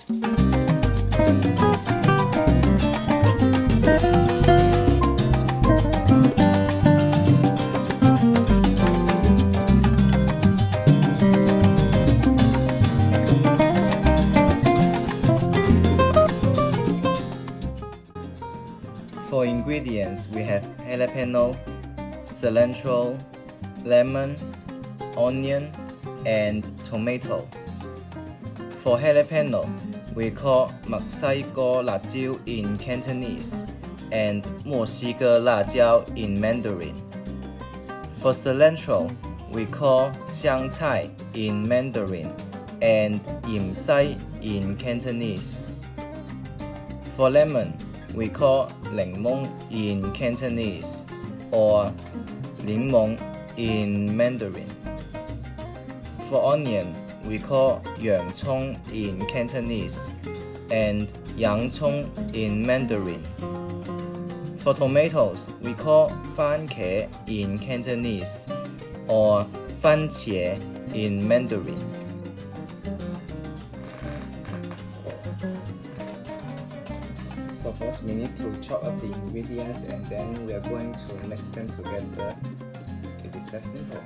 For ingredients, we have jalapeno, cilantro, lemon, onion, and tomato. For jalapeno, we call 墨西哥辣椒 in Cantonese and 墨西哥辣椒 in Mandarin. For cilantro, we call 香菜 in Mandarin and 芫茜 in Cantonese. For lemon, we call 檸檬 in Cantonese or 檸檬 in Mandarin. For onion, we call 洋葱 in Cantonese and 洋葱 in Mandarin. For tomatoes, we call 番茄 in Cantonese or 番茄 in Mandarin. So first we need to chop up the ingredients and then we are going to mix them together. It is that simple.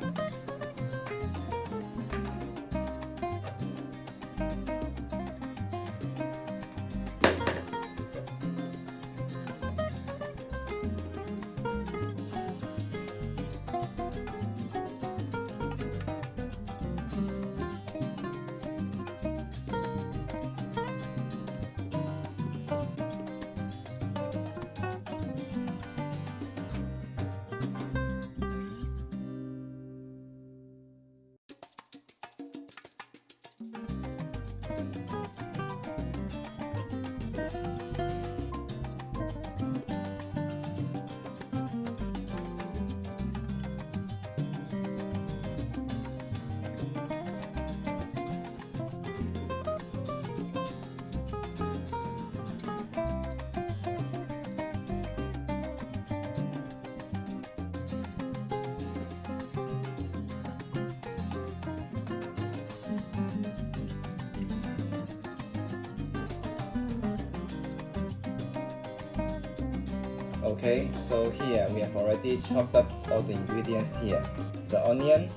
Okay, so here we have already chopped up all the ingredients here. The onion,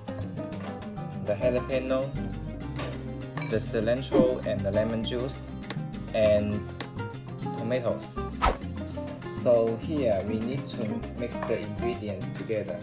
the jalapeno, the cilantro and the lemon juice, and tomatoes. So here we need to mix the ingredients together.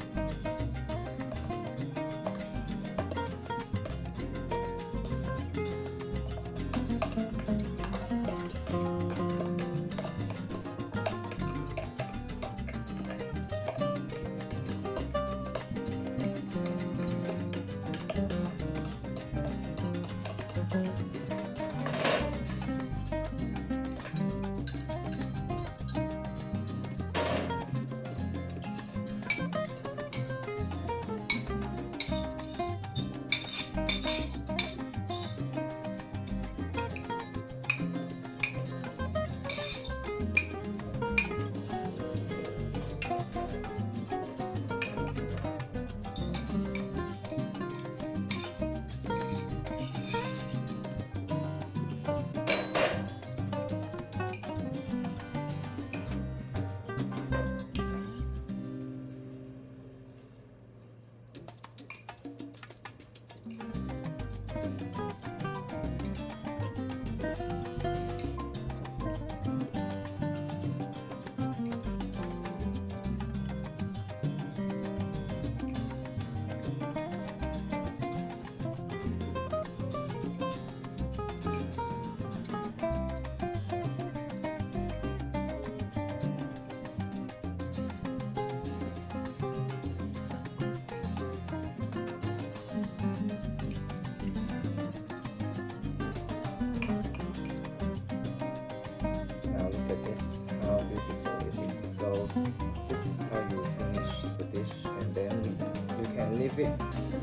This is how you finish the dish, and then you can leave it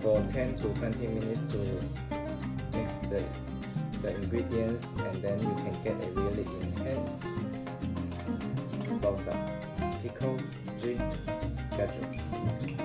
for 10 to 20 minutes to mix the ingredients, and then you can get a really intense salsa. Pico De Gallo.